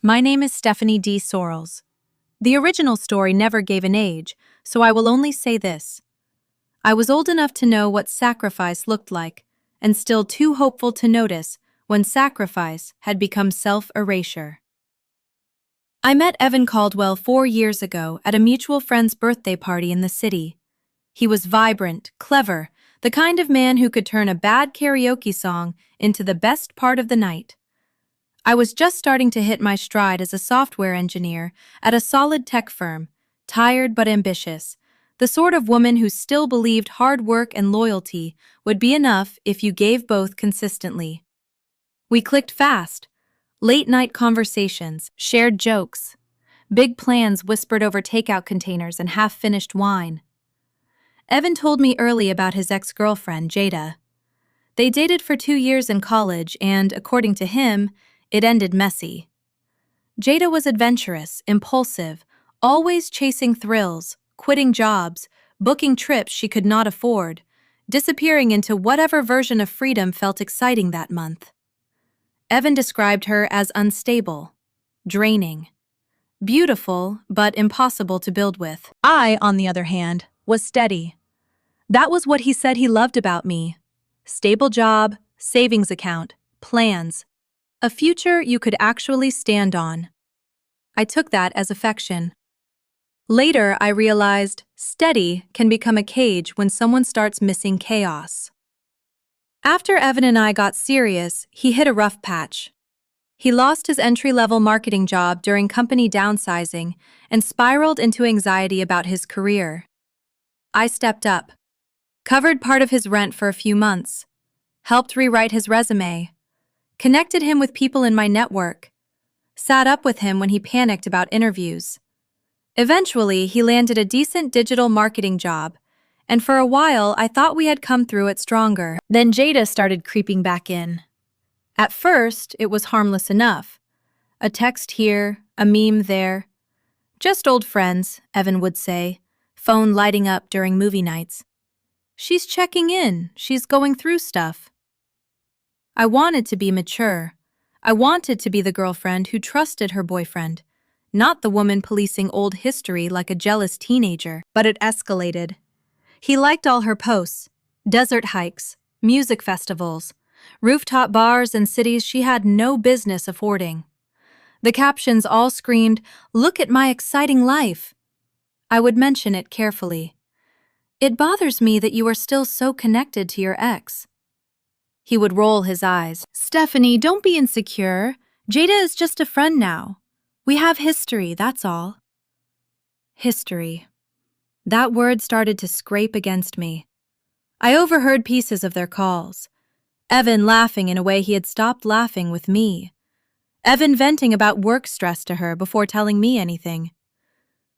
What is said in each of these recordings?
My name is Stephanie D. Sorrells. The original story never gave an age, so I will only say this. I was old enough to know what sacrifice looked like, and still too hopeful to notice when sacrifice had become self-erasure. I met Evan Caldwell 4 years ago at a mutual friend's birthday party in the city. He was vibrant, clever, the kind of man who could turn a bad karaoke song into the best part of the night. I was just starting to hit my stride as a software engineer at a solid tech firm, tired but ambitious, the sort of woman who still believed hard work and loyalty would be enough if you gave both consistently. We clicked fast. Late-night conversations, shared jokes, big plans whispered over takeout containers and half-finished wine. Evan told me early about his ex-girlfriend, Jada. They dated for 2 years in college and, according to him, it ended messy. Jada was adventurous, impulsive, always chasing thrills, quitting jobs, booking trips she could not afford, disappearing into whatever version of freedom felt exciting that month. Evan described her as unstable, draining, beautiful, but impossible to build with. I, on the other hand, was steady. That was what he said he loved about me. Stable job, savings account, plans. A future you could actually stand on. I took that as affection. Later, I realized steady can become a cage when someone starts missing chaos. After Evan and I got serious, he hit a rough patch. He lost his entry-level marketing job during company downsizing and spiraled into anxiety about his career. I stepped up, covered part of his rent for a few months, helped rewrite his resume, connected him with people in my network, sat up with him when he panicked about interviews. Eventually, he landed a decent digital marketing job, and for a while I thought we had come through it stronger. Then Jada started creeping back in. At first, it was harmless enough. A text here, a meme there. Just old friends, Evan would say, phone lighting up during movie nights. She's checking in, she's going through stuff. I wanted to be mature. I wanted to be the girlfriend who trusted her boyfriend, not the woman policing old history like a jealous teenager. But it escalated. He liked all her posts, desert hikes, music festivals, rooftop bars in cities she had no business affording. The captions all screamed, "Look at my exciting life." I would mention it carefully. "It bothers me that you are still so connected to your ex." He would roll his eyes. "Stephanie, don't be insecure. Jada is just a friend now. We have history, that's all." History. That word started to scrape against me. I overheard pieces of their calls. Evan laughing in a way he had stopped laughing with me. Evan venting about work stress to her before telling me anything.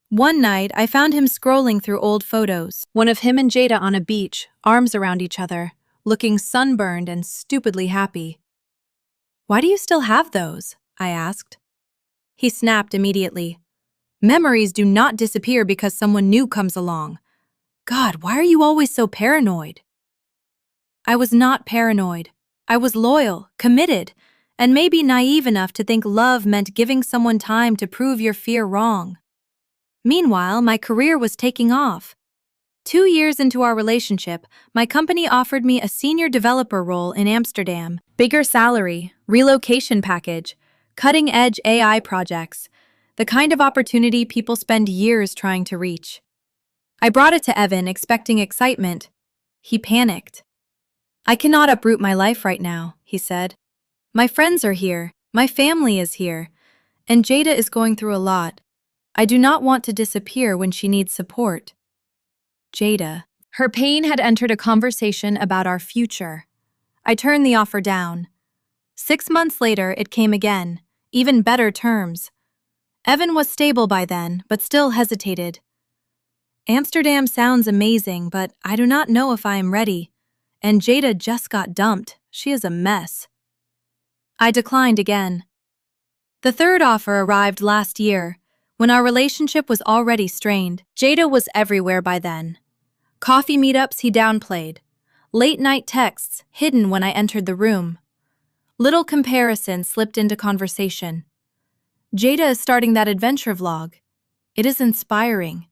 One night, I found him scrolling through old photos, one of him and Jada on a beach, arms around each other, looking sunburned and stupidly happy. "Why do you still have those?" I asked. He snapped immediately. "Memories do not disappear because someone new comes along. God, why are you always so paranoid?" I was not paranoid. I was loyal, committed, and maybe naive enough to think love meant giving someone time to prove your fear wrong. Meanwhile, my career was taking off. 2 years into our relationship, my company offered me a senior developer role in Amsterdam, bigger salary, relocation package, cutting-edge AI projects, the kind of opportunity people spend years trying to reach. I brought it to Evan, expecting excitement. He panicked. "I cannot uproot my life right now," he said. "My friends are here, my family is here, and Jada is going through a lot. I do not want to disappear when she needs support." Jada. Her pain had entered a conversation about our future. I turned the offer down. 6 months later, it came again, even better terms. Evan was stable by then, but still hesitated. "Amsterdam sounds amazing, but I do not know if I am ready. And Jada just got dumped. She is a mess." I declined again. The third offer arrived last year, when our relationship was already strained. Jada was everywhere by then. Coffee meetups he downplayed. Late-night texts hidden when I entered the room. Little comparison slipped into conversation. Jada is starting that adventure vlog. It is inspiring.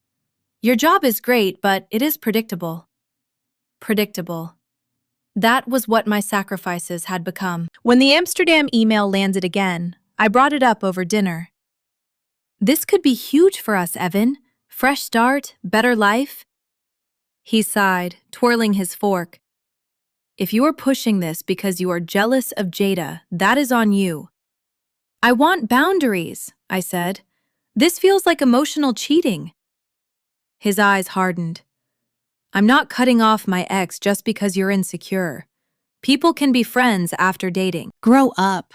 Your job is great, but it is predictable. Predictable. That was what my sacrifices had become. When the Amsterdam email landed again, I brought it up over dinner. This could be huge for us, Evan. Fresh start, better life. He sighed, twirling his fork. If you are pushing this because you are jealous of Jada, that is on you. I want boundaries, I said. This feels like emotional cheating. His eyes hardened. I'm not cutting off my ex just because you're insecure. People can be friends after dating. Grow up.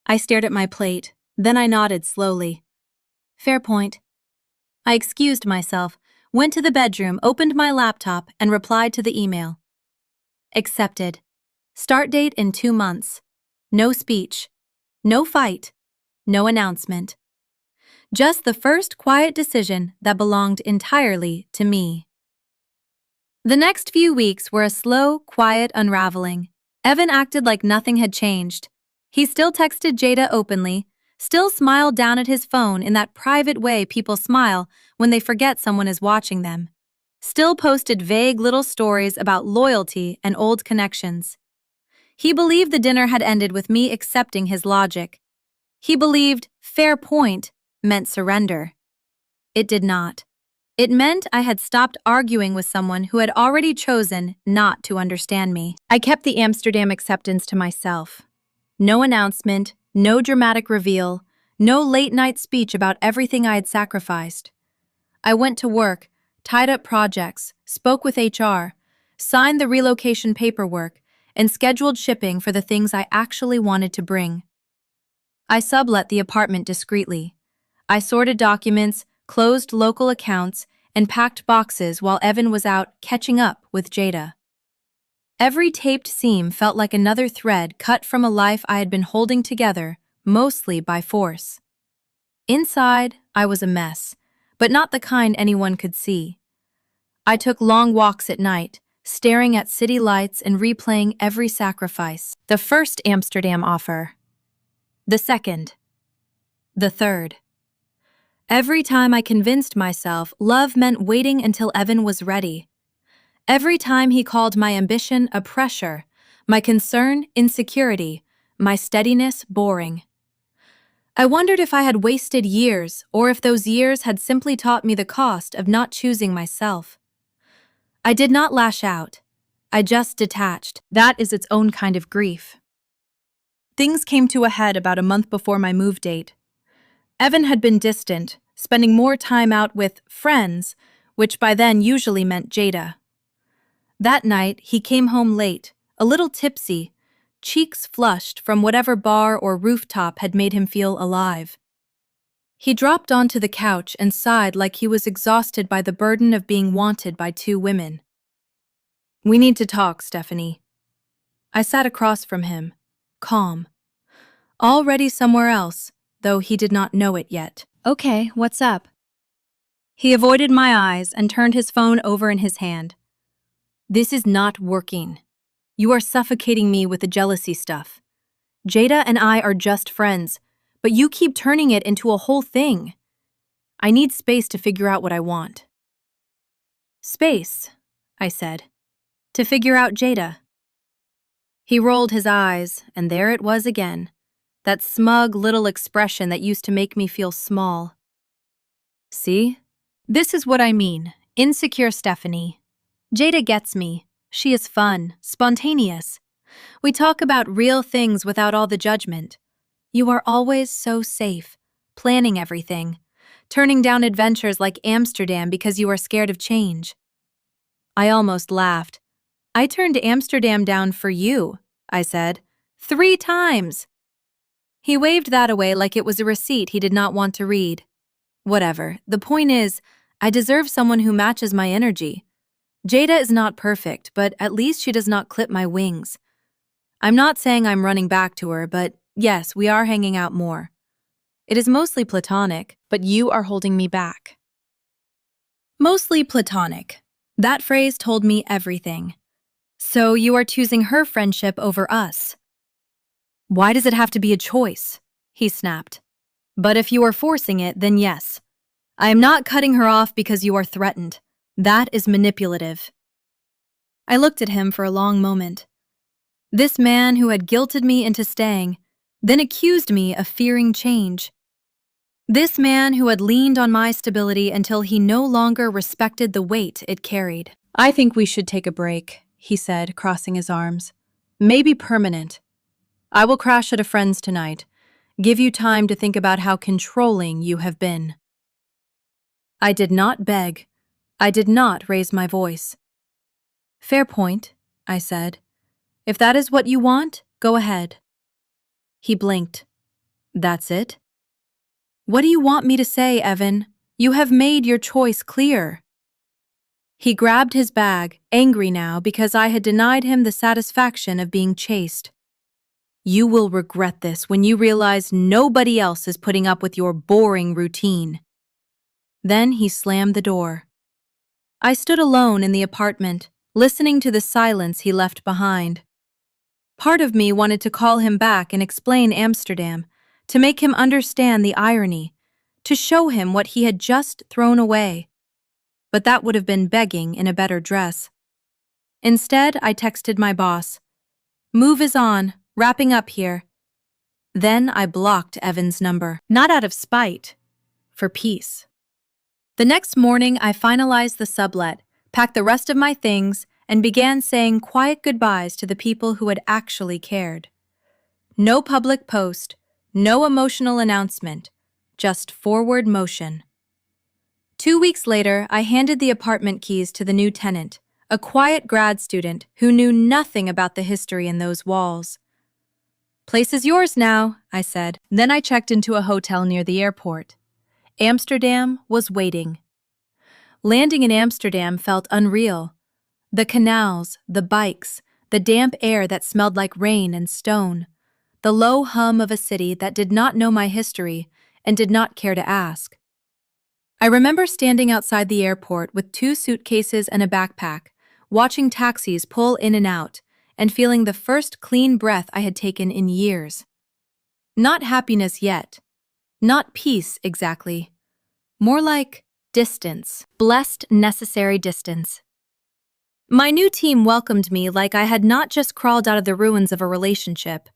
I stared at my plate, then I nodded slowly. Fair point. I excused myself, went to the bedroom, opened my laptop, and replied to the email. Accepted. Start date in 2 months. No speech. No fight. No announcement. Just the first quiet decision that belonged entirely to me. The next few weeks were a slow, quiet unraveling. Evan acted like nothing had changed. He still texted Jada openly, still smiled down at his phone in that private way people smile when they forget someone is watching them. Still posted vague little stories about loyalty and old connections. He believed the dinner had ended with me accepting his logic. He believed fair point meant surrender. It did not. It meant I had stopped arguing with someone who had already chosen not to understand me. I kept the Amsterdam acceptance to myself. No announcement, no dramatic reveal, no late-night speech about everything I had sacrificed. I went to work, tied up projects, spoke with HR, signed the relocation paperwork, and scheduled shipping for the things I actually wanted to bring. I sublet the apartment discreetly. I sorted documents, closed local accounts, and packed boxes while Evan was out catching up with Jada. Every taped seam felt like another thread cut from a life I had been holding together, mostly by force. Inside, I was a mess, but not the kind anyone could see. I took long walks at night, staring at city lights and replaying every sacrifice. The first Amsterdam offer. The second. The third. Every time I convinced myself love meant waiting until Evan was ready. Every time he called my ambition a pressure, my concern insecurity, my steadiness boring. I wondered if I had wasted years or if those years had simply taught me the cost of not choosing myself. I did not lash out. I just detached. That is its own kind of grief. Things came to a head about a month before my move date. Evan had been distant, spending more time out with friends, which by then usually meant Jada. That night, he came home late, a little tipsy, cheeks flushed from whatever bar or rooftop had made him feel alive. He dropped onto the couch and sighed like he was exhausted by the burden of being wanted by 2 women. We need to talk, Stephanie. I sat across from him, calm. Already somewhere else, though he did not know it yet. Okay, what's up? He avoided my eyes and turned his phone over in his hand. This is not working. You are suffocating me with the jealousy stuff. Jada and I are just friends, but you keep turning it into a whole thing. I need space to figure out what I want. Space, I said, to figure out Jada. He rolled his eyes, and there it was again, that smug little expression that used to make me feel small. See? This is what I mean, insecure Stephanie. Jada gets me. She is fun, spontaneous. We talk about real things without all the judgment. You are always so safe, planning everything, turning down adventures like Amsterdam because you are scared of change. I almost laughed. I turned Amsterdam down for you, I said. 3 times. He waved that away like it was a receipt he did not want to read. Whatever. The point is, I deserve someone who matches my energy. Jada is not perfect, but at least she does not clip my wings. I'm not saying I'm running back to her, but yes, we are hanging out more. It is mostly platonic, but you are holding me back. Mostly platonic. That phrase told me everything. So you are choosing her friendship over us. Why does it have to be a choice? He snapped. But if you are forcing it, then yes. I am not cutting her off because you are threatened. That is manipulative. I looked at him for a long moment. This man who had guilted me into staying, then accused me of fearing change. This man who had leaned on my stability until he no longer respected the weight it carried. I think we should take a break, he said, crossing his arms. Maybe permanent. I will crash at a friend's tonight. Give you time to think about how controlling you have been. I did not beg. I did not raise my voice. Fair point, I said. If that is what you want, go ahead. He blinked. That's it? What do you want me to say, Evan? You have made your choice clear. He grabbed his bag, angry now because I had denied him the satisfaction of being chased. You will regret this when you realize nobody else is putting up with your boring routine. Then he slammed the door. I stood alone in the apartment, listening to the silence he left behind. Part of me wanted to call him back and explain Amsterdam, to make him understand the irony, to show him what he had just thrown away. But that would have been begging in a better dress. Instead, I texted my boss. Move is on, wrapping up here. Then I blocked Evan's number, not out of spite, for peace. The next morning, I finalized the sublet, packed the rest of my things, and began saying quiet goodbyes to the people who had actually cared. No public post, no emotional announcement, just forward motion. 2 weeks later, I handed the apartment keys to the new tenant, a quiet grad student who knew nothing about the history in those walls. Place is yours now, I said. Then I checked into a hotel near the airport. Amsterdam was waiting. Landing in Amsterdam felt unreal. The canals, the bikes, the damp air that smelled like rain and stone, the low hum of a city that did not know my history and did not care to ask. I remember standing outside the airport with 2 suitcases and a backpack, watching taxis pull in and out, and feeling the first clean breath I had taken in years. Not happiness yet. Not peace, exactly. More like distance. Blessed, necessary distance. My new team welcomed me like I had not just crawled out of the ruins of a relationship.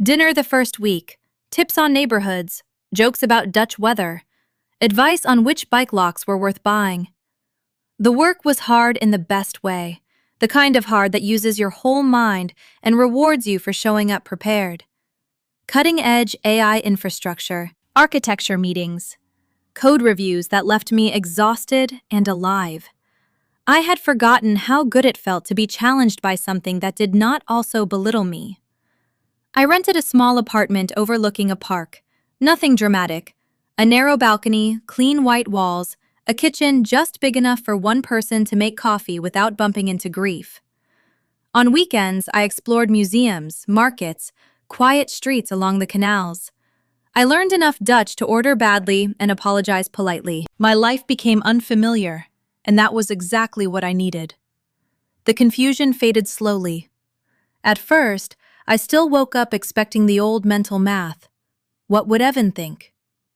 Dinner the first week, tips on neighborhoods, jokes about Dutch weather, advice on which bike locks were worth buying. The work was hard in the best way, the kind of hard that uses your whole mind and rewards you for showing up prepared. Cutting-edge AI infrastructure, architecture meetings, code reviews that left me exhausted and alive. I had forgotten how good it felt to be challenged by something that did not also belittle me. I rented a small apartment overlooking a park. Nothing dramatic. A narrow balcony, clean white walls, a kitchen just big enough for one person to make coffee without bumping into grief. On weekends, I explored museums, markets, quiet streets along the canals. I learned enough Dutch to order badly and apologize politely. My life became unfamiliar, and that was exactly what I needed. The confusion faded slowly. At first, I still woke up expecting the old mental math. What would Evan think?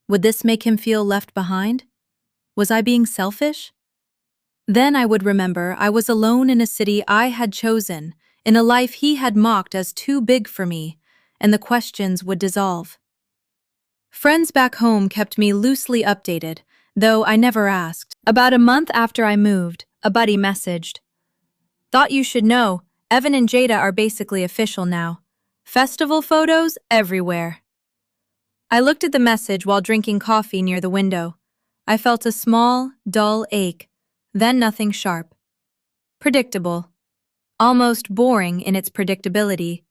Would this make him feel left behind? Was I being selfish? Then I would remember I was alone in a city I had chosen, in a life he had mocked as too big for me, and the questions would dissolve. Friends back home kept me loosely updated, though I never asked. About a month after I moved, a buddy messaged. Thought you should know, Evan and Jada are basically official now. Festival photos everywhere. I looked at the message while drinking coffee near the window. I felt a small, dull ache, then nothing sharp. Predictable. Almost boring in its predictability.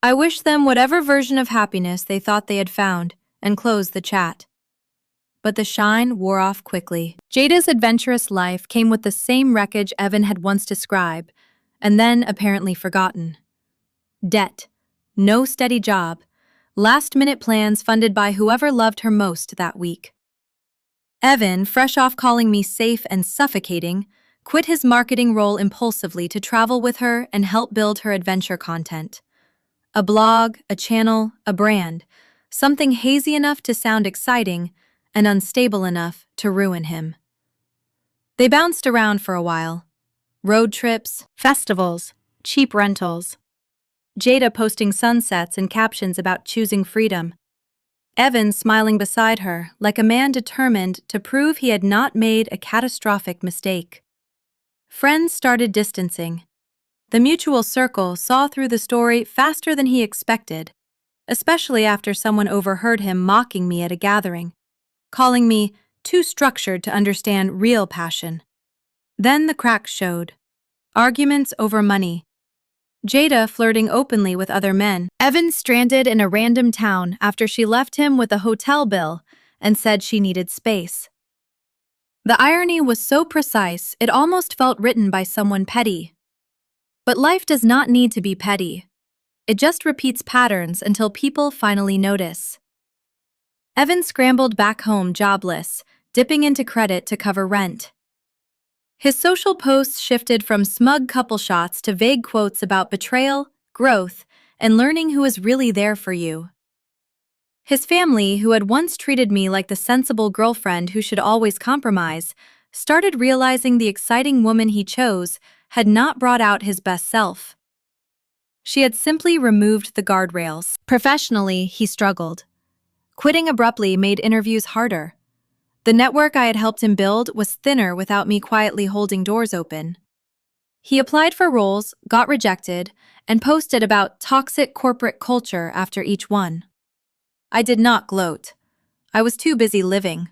I wished them whatever version of happiness they thought they had found, and closed the chat. But the shine wore off quickly. Jada's adventurous life came with the same wreckage Evan had once described, and then apparently forgotten. Debt. No steady job. Last-minute plans funded by whoever loved her most that week. Evan, fresh off calling me safe and suffocating, quit his marketing role impulsively to travel with her and help build her adventure content. A blog, a channel, a brand, something hazy enough to sound exciting and unstable enough to ruin him. They bounced around for a while. Road trips, festivals, cheap rentals. Jada posting sunsets and captions about choosing freedom. Evan smiling beside her like a man determined to prove he had not made a catastrophic mistake. Friends started distancing. The mutual circle saw through the story faster than he expected, especially after someone overheard him mocking me at a gathering, calling me too structured to understand real passion. Then the cracks showed. Arguments over money. Jada flirting openly with other men. Evan stranded in a random town after she left him with a hotel bill and said she needed space. The irony was so precise it almost felt written by someone petty. But life does not need to be petty. It just repeats patterns until people finally notice. Evan scrambled back home jobless, dipping into credit to cover rent. His social posts shifted from smug couple shots to vague quotes about betrayal, growth, and learning who is really there for you. His family, who had once treated me like the sensible girlfriend who should always compromise, started realizing the exciting woman he chose had not brought out his best self. She had simply removed the guardrails. Professionally, he struggled. Quitting abruptly made interviews harder. The network I had helped him build was thinner without me quietly holding doors open. He applied for roles, got rejected, and posted about toxic corporate culture after each one. I did not gloat. I was too busy living.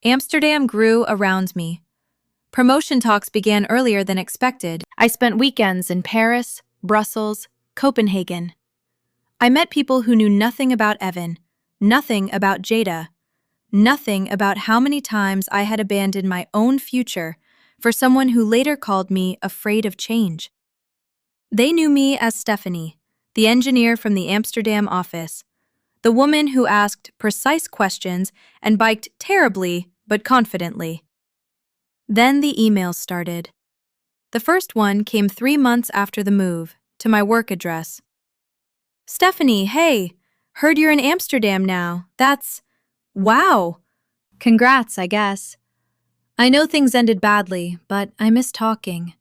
Amsterdam grew around me. Promotion talks began earlier than expected. I spent weekends in Paris, Brussels, Copenhagen. I met people who knew nothing about Evan, nothing about Jada, nothing about how many times I had abandoned my own future for someone who later called me afraid of change. They knew me as Stephanie, the engineer from the Amsterdam office, the woman who asked precise questions and biked terribly but confidently. Then the emails started. The first one came 3 months after the move, to my work address. "Stephanie, hey, heard you're in Amsterdam now. Wow. Congrats, I guess. I know things ended badly, but I miss talking.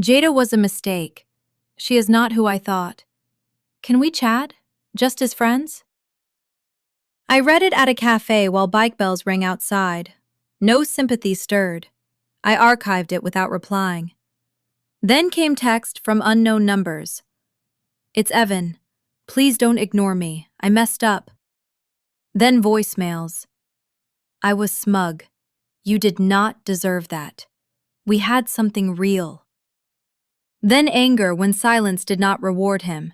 Jada was a mistake. She is not who I thought. Can we chat? Just as friends?" I read it at a cafe while bike bells rang outside. No sympathy stirred. I archived it without replying. Then came text from unknown numbers. "It's Evan. Please don't ignore me. I messed up." Then voicemails. "I was smug. You did not deserve that. We had something real." Then anger when silence did not reward him.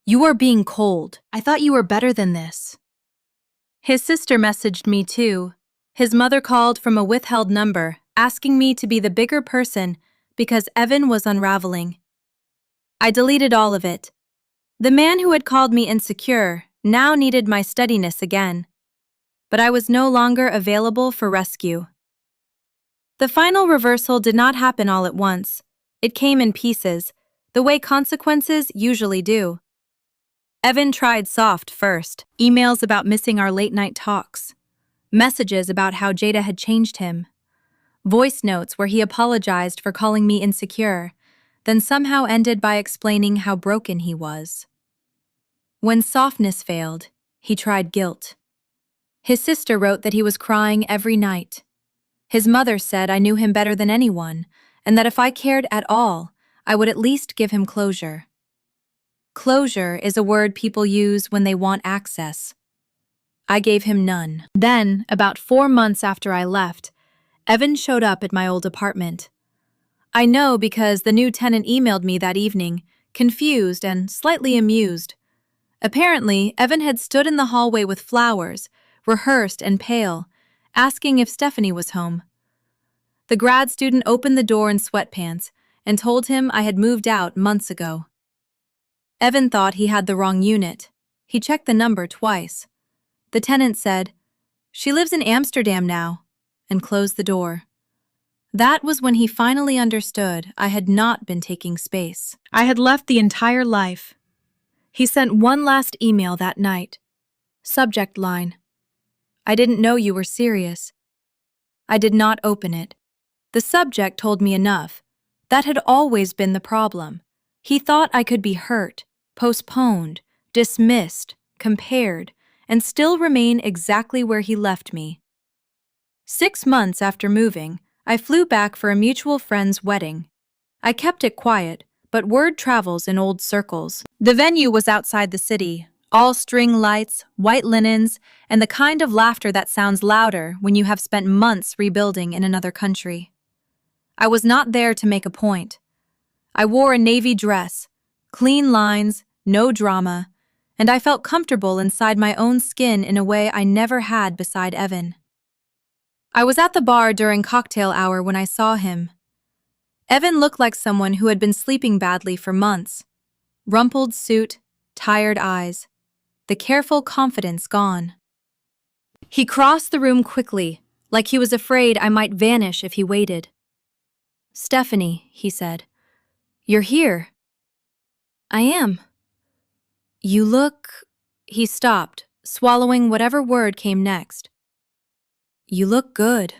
"You are being cold. I thought you were better than this." His sister messaged me too. His mother called from a withheld number, asking me to be the bigger person because Evan was unraveling. I deleted all of it. The man who had called me insecure now needed my steadiness again. But I was no longer available for rescue. The final reversal did not happen all at once. It came in pieces, the way consequences usually do. Evan tried soft first, emails about missing our late-night talks, messages about how Jada had changed him, voice notes where he apologized for calling me insecure, then somehow ended by explaining how broken he was. When softness failed, he tried guilt. His sister wrote that he was crying every night. His mother said I knew him better than anyone, and that if I cared at all, I would at least give him closure. Closure is a word people use when they want access. I gave him none. Then, about 4 months after I left, Evan showed up at my old apartment. I know because the new tenant emailed me that evening, confused and slightly amused. Apparently, Evan had stood in the hallway with flowers, rehearsed and pale, asking if Stephanie was home. The grad student opened the door in sweatpants and told him I had moved out months ago. Evan thought he had the wrong unit. He checked the number twice. The tenant said, "She lives in Amsterdam now," and closed the door. That was when he finally understood I had not been taking space. I had left the entire life. He sent one last email that night. Subject line: I didn't know you were serious. I did not open it. The subject told me enough. That had always been the problem. He thought I could be hurt, postponed, dismissed, compared, and still remain exactly where he left me. 6 months after moving, I flew back for a mutual friend's wedding. I kept it quiet, but word travels in old circles. The venue was outside the city, all string lights, white linens, and the kind of laughter that sounds louder when you have spent months rebuilding in another country. I was not there to make a point. I wore a navy dress, clean lines, no drama, and I felt comfortable inside my own skin in a way I never had beside Evan. I was at the bar during cocktail hour when I saw him. Evan looked like someone who had been sleeping badly for months. Rumpled suit, tired eyes, the careful confidence gone. He crossed the room quickly, like he was afraid I might vanish if he waited. "Stephanie," he said, "you're here." "I am." "You look—" He stopped, swallowing whatever word came next. "You look good."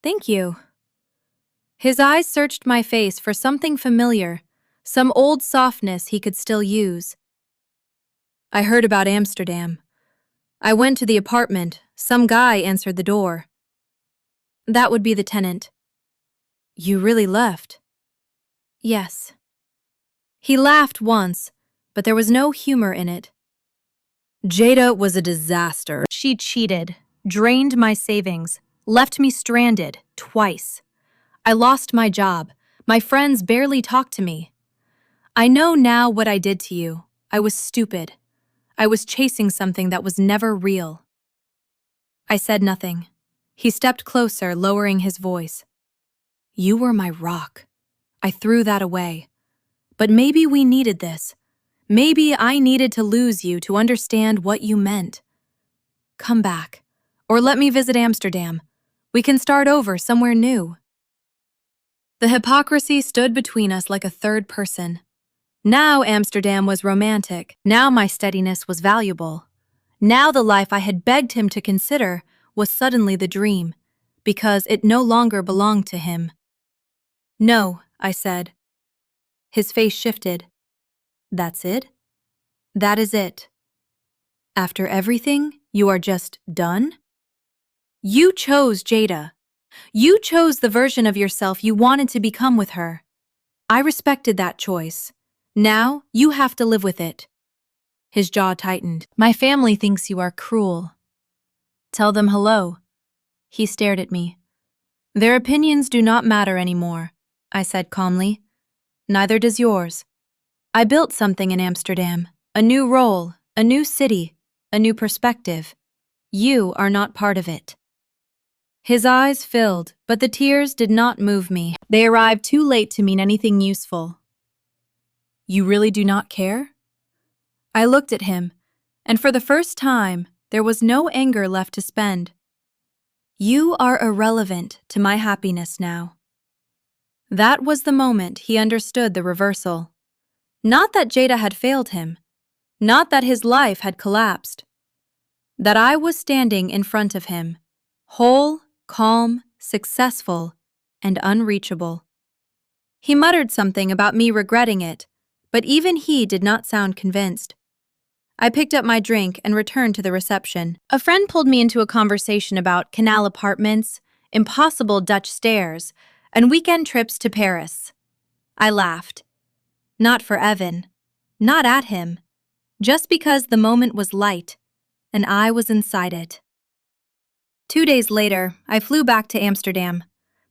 "Thank you." His eyes searched my face for something familiar, some old softness he could still use. "I heard about Amsterdam. I went to the apartment. Some guy answered the door." "That would be the tenant." "You really left?" "Yes." He laughed once, but there was no humor in it. "Jada was a disaster. She cheated, drained my savings, left me stranded twice. I lost my job. My friends barely talked to me. I know now what I did to you. I was stupid. I was chasing something that was never real." I said nothing. He stepped closer, lowering his voice. "You were my rock. I threw that away. But maybe we needed this. Maybe I needed to lose you to understand what you meant. Come back, or let me visit Amsterdam. We can start over somewhere new." The hypocrisy stood between us like a third person. Now Amsterdam was romantic. Now my steadiness was valuable. Now the life I had begged him to consider was suddenly the dream, because it no longer belonged to him. "No," I said. His face shifted. "That's it? That is it? After everything, you are just done? You chose Jada. You chose the version of yourself you wanted to become with her. I respected that choice. Now you have to live with it." His jaw tightened. "My family thinks you are cruel." "Tell them hello." He stared at me. "Their opinions do not matter anymore," I said calmly. "Neither does yours. I built something in Amsterdam, a new role, a new city, a new perspective. You are not part of it." His eyes filled, but the tears did not move me. They arrived too late to mean anything useful. "You really do not care?" I looked at him, and for the first time, there was no anger left to spend. "You are irrelevant to my happiness now." That was the moment he understood the reversal. Not that Jada had failed him, not that his life had collapsed, that I was standing in front of him, whole, calm, successful, and unreachable. He muttered something about me regretting it, but even he did not sound convinced. I picked up my drink and returned to the reception. A friend pulled me into a conversation about canal apartments, impossible Dutch stairs, and weekend trips to Paris. I laughed. Not for Evan. Not at him. Just because the moment was light, and I was inside it. 2 days later, I flew back to Amsterdam.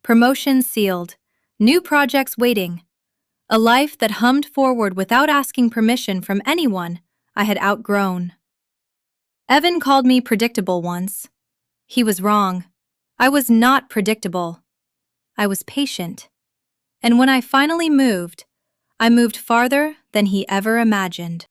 Promotion sealed. New projects waiting. A life that hummed forward without asking permission from anyone I had outgrown. Evan called me predictable once. He was wrong. I was not predictable. I was patient. And when I finally moved, I moved farther than he ever imagined.